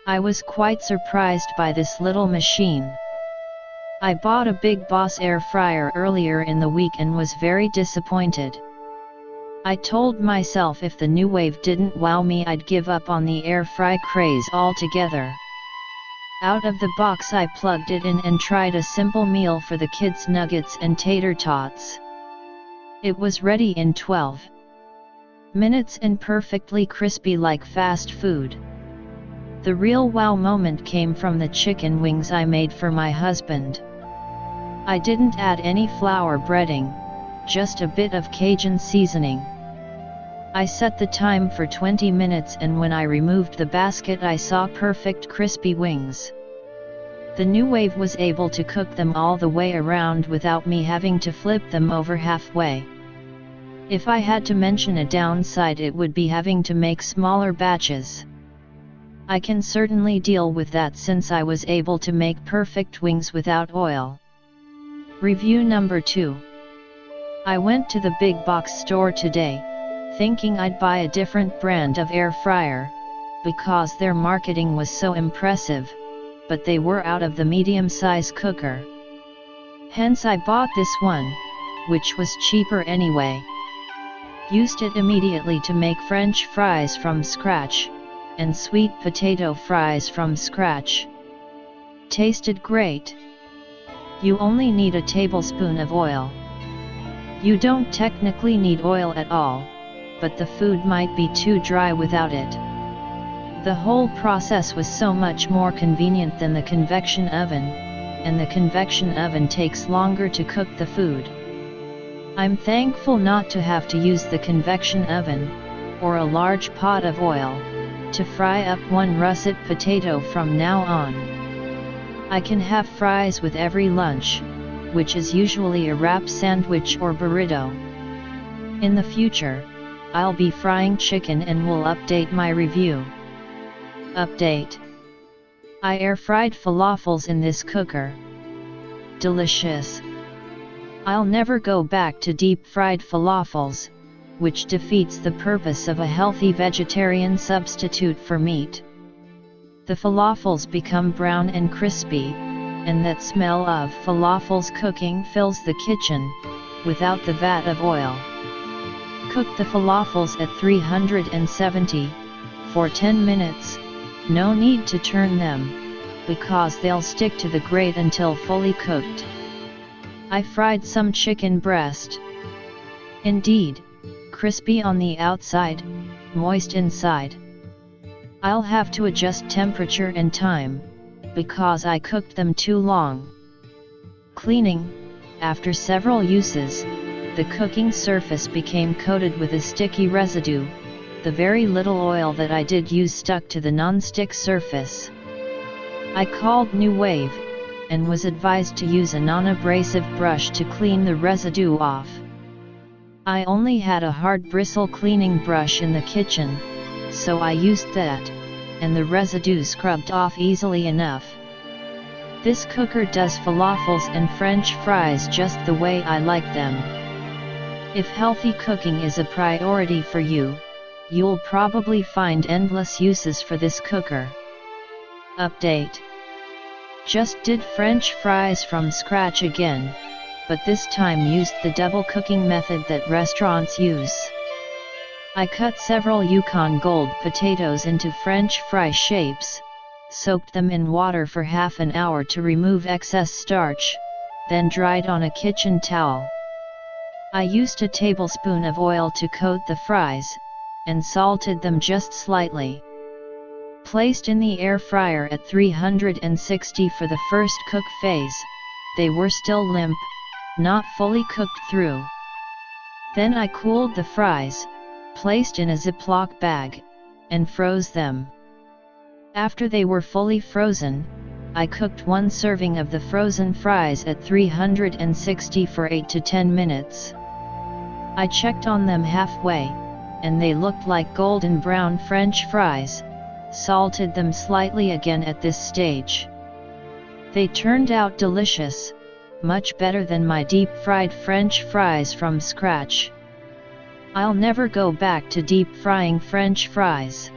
I was quite surprised by this little machine. I bought a Big Boss air fryer earlier in the week and was very disappointed. I told myself if the NuWave didn't wow me, I'd give up on the air fry craze altogether. Out of the box I plugged it in and tried a simple meal for the kids, nuggets and tater tots. It was ready in 12 minutes and perfectly crispy like fast food. The real wow moment came from the chicken wings I made for my husband. I didn't add any flour breading, just a bit of Cajun seasoning. I set the time for 20 minutes and when I removed the basket I saw perfect crispy wings. The NuWave was able to cook them all the way around without me having to flip them over halfway. If I had to mention a downside, it would be having to make smaller batches. I can certainly deal with that since I was able to make perfect wings without oil. Review number 2. I went to the big box store today, thinking I'd buy a different brand of air fryer, because their marketing was so impressive, but they were out of the medium-size cooker. Hence I bought this one, which was cheaper anyway. Used it immediately to make French fries from scratch, and sweet potato fries from scratch. Tasted great. You only need a tablespoon of oil. You don't technically need oil at all, but the food might be too dry without it. The whole process was so much more convenient than the convection oven, and the convection oven takes longer to cook the food. I'm thankful not to have to use the convection oven, or a large pot of oil, to fry up one russet potato from now on. I can have fries with every lunch, which is usually a wrap sandwich or burrito. In the future, I'll be frying chicken and will update my review. Update. I air fried falafels in this cooker. Delicious. I'll never go back to deep fried falafels, which defeats the purpose of a healthy vegetarian substitute for meat. The falafels become brown and crispy, and that smell of falafels cooking fills the kitchen, without the vat of oil. Cook the falafels at 370 for 10 minutes, no need to turn them, because they'll stick to the grate until fully cooked. I fried some chicken breast. Indeed, crispy on the outside, moist inside. I'll have to adjust temperature and time, because I cooked them too long. Cleaning. After several uses, the cooking surface became coated with a sticky residue. The very little oil that I did use stuck to the non-stick surface. I called NuWave, and was advised to use a non-abrasive brush to clean the residue off. I only had a hard bristle cleaning brush in the kitchen, so I used that, and the residue scrubbed off easily enough. This cooker does falafels and French fries just the way I like them. If healthy cooking is a priority for you, you'll probably find endless uses for this cooker. Update. Just did French fries from scratch again, but this time used the double cooking method that restaurants use. I cut several Yukon Gold potatoes into French fry shapes, soaked them in water for half an hour to remove excess starch, then dried on a kitchen towel. I used a tablespoon of oil to coat the fries, and salted them just slightly. Placed in the air fryer at 360 for the first cook phase, they were still limp, not fully cooked through. Then I cooled the fries, placed in a Ziploc bag, and froze them. After they were fully frozen, I cooked one serving of the frozen fries at 360 for 8 to 10 minutes. I checked on them halfway, and they looked like golden brown French fries, salted them slightly again at this stage. They turned out delicious, much better than my deep-fried French fries from scratch. I'll never go back to deep-frying French fries.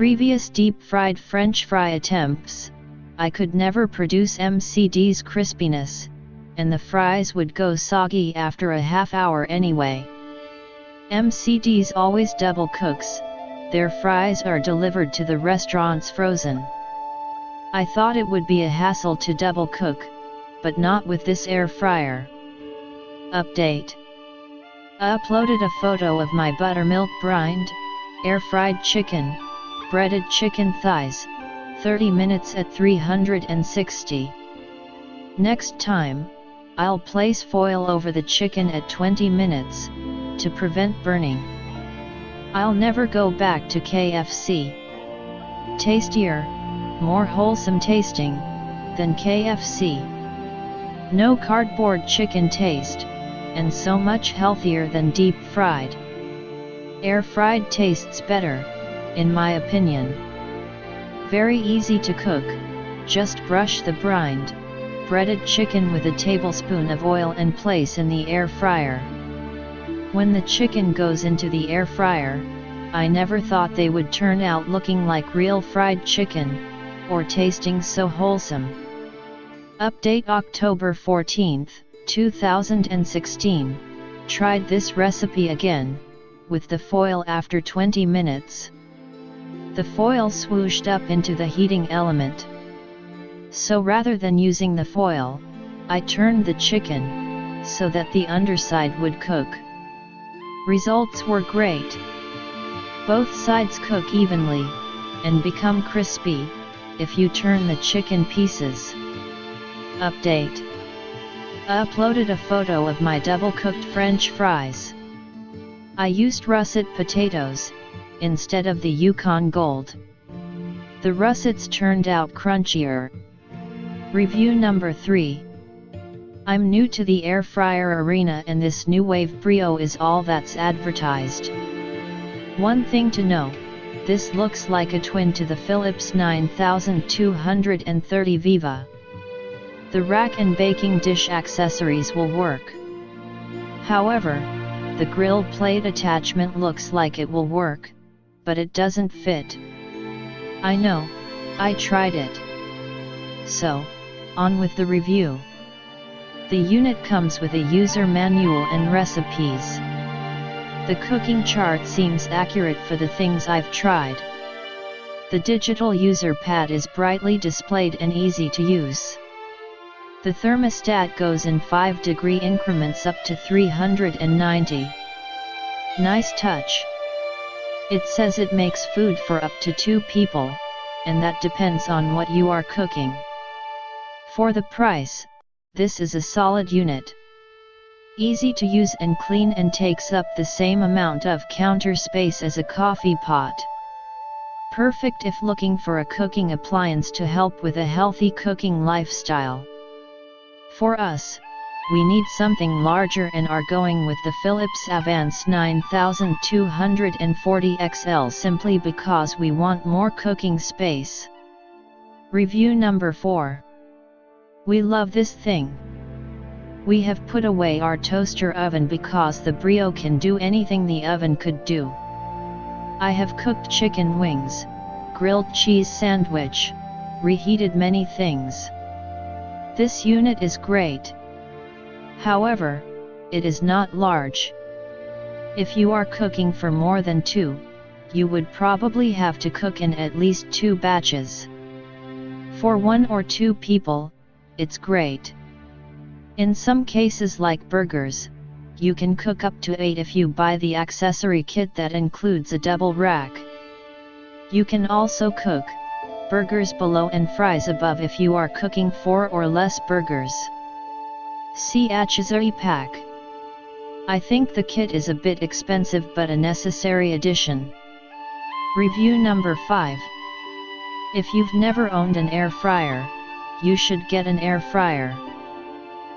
previous deep-fried French fry attempts, I could never produce MCD's crispiness, and the fries would go soggy after a half hour anyway. MCD's always double cooks, their fries are delivered to the restaurants frozen. I thought it would be a hassle to double cook, but not with this air fryer. Update. I uploaded a photo of my buttermilk brined, air-fried chicken, breaded chicken thighs, 30 minutes at 360. Next time, I'll place foil over the chicken at 20 minutes, to prevent burning. I'll never go back to KFC. Tastier, more wholesome tasting, than KFC. No cardboard chicken taste, and so much healthier than deep-fried. Air-fried tastes better, in my opinion. Very easy to cook, just brush the brined, breaded chicken with a tablespoon of oil and place in the air fryer. When the chicken goes into the air fryer, I never thought they would turn out looking like real fried chicken, or tasting so wholesome. Update October 14, 2016, tried this recipe again, with the foil after 20 minutes. The foil swooshed up into the heating element. So rather than using the foil, I turned the chicken, so that the underside would cook. Results were great. Both sides cook evenly, and become crispy, if you turn the chicken pieces. Update. I uploaded a photo of my double-cooked French fries. I used russet potatoes, instead of the Yukon Gold. The russets turned out crunchier. Review number 3. I'm new to the air fryer arena and this NuWave Brio is all that's advertised. One thing to know, this looks like a twin to the Philips 9230 Viva. The rack and baking dish accessories will work. However, the grill plate attachment looks like it will work, but it doesn't fit. I know, I tried it. So, on with the review. The unit comes with a user manual and recipes. The cooking chart seems accurate for the things I've tried. The digital user pad is brightly displayed and easy to use. The thermostat goes in 5-degree increments up to 390. Nice touch. It says it makes food for up to 2 people, and that depends on what you are cooking. For the price, this is a solid unit. Easy to use and clean and takes up the same amount of counter space as a coffee pot. Perfect if looking for a cooking appliance to help with a healthy cooking lifestyle. For us, we need something larger and are going with the Philips Avance 9240 XL simply because we want more cooking space. Review number 4. We love this thing. We have put away our toaster oven because the Brio can do anything the oven could do. I have cooked chicken wings, grilled cheese sandwich, reheated many things. This unit is great. However, it is not large. If you are cooking for more than 2, you would probably have to cook in at least 2 batches. For 1 or 2 people, it's great. In some cases like burgers, you can cook up to 8 if you buy the accessory kit that includes a double rack. You can also cook burgers below and fries above if you are cooking 4 or less burgers. See accessory pack. I think the kit is a bit expensive but a necessary addition. Review number 5. If you've never owned an air fryer, you should get an air fryer.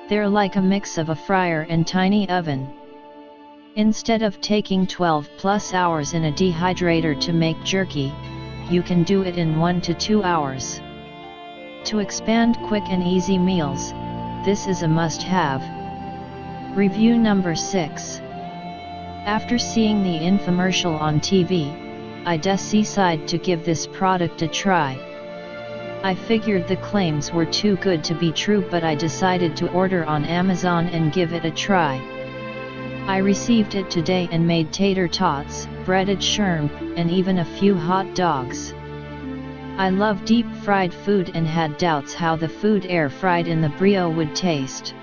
They're like a mix of a fryer and tiny oven. Instead of taking 12+ hours in a dehydrator to make jerky, you can do it in 1 to 2 hours. To expand quick and easy meals, this is a must-have. Review number 6. After seeing the infomercial on TV, I decided to give this product a try. I figured the claims were too good to be true, but I decided to order on Amazon and give it a try. I received it today and made tater tots, breaded shrimp, and even a few hot dogs. I love deep fried food and had doubts how the food air fried in the Brio would taste.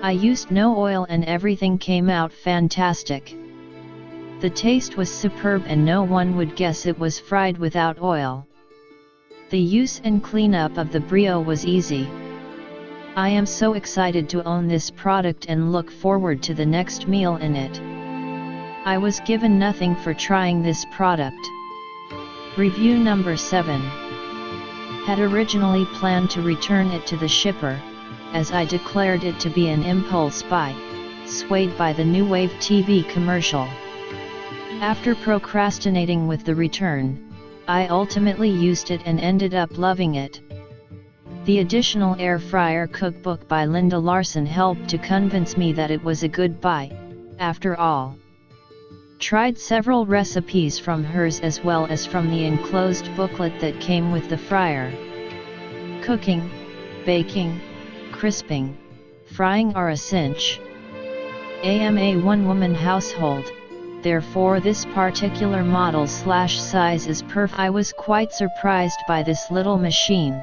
I used no oil and everything came out fantastic. The taste was superb and no one would guess it was fried without oil. The use and cleanup of the Brio was easy. I am so excited to own this product and look forward to the next meal in it. I was given nothing for trying this product. Review number 7. Had originally planned to return it to the shipper, as I declared it to be an impulse buy, swayed by the NuWave TV commercial. After procrastinating with the return, I ultimately used it and ended up loving it. The additional air fryer cookbook by Linda Larson helped to convince me that it was a good buy, after all. Tried several recipes from hers as well as from the enclosed booklet that came with the fryer. Cooking, baking, crisping, frying are a cinch. I am a one-woman household, therefore this particular model/size is perfect. I was quite surprised by this little machine.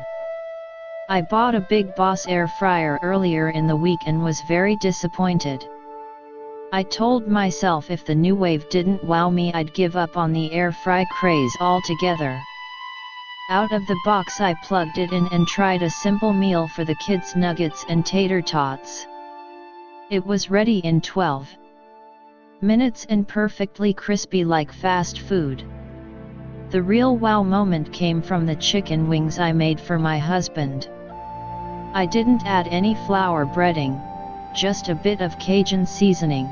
I bought a Big Boss air fryer earlier in the week and was very disappointed. I told myself if the NuWave didn't wow me, I'd give up on the air fry craze altogether. Out of the box I plugged it in and tried a simple meal for the kids, nuggets and tater tots. It was ready in 12 minutes and perfectly crispy like fast food. The real wow moment came from the chicken wings I made for my husband. I didn't add any flour breading, just a bit of Cajun seasoning.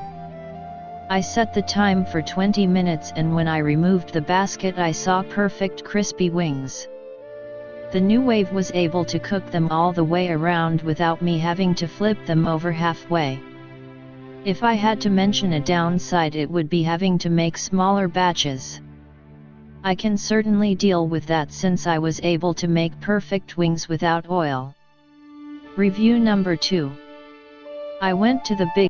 I set the time for 20 minutes and when I removed the basket I saw perfect crispy wings. The NuWave was able to cook them all the way around without me having to flip them over halfway. If I had to mention a downside, it would be having to make smaller batches. I can certainly deal with that since I was able to make perfect wings without oil. Review number 2. I went to the Big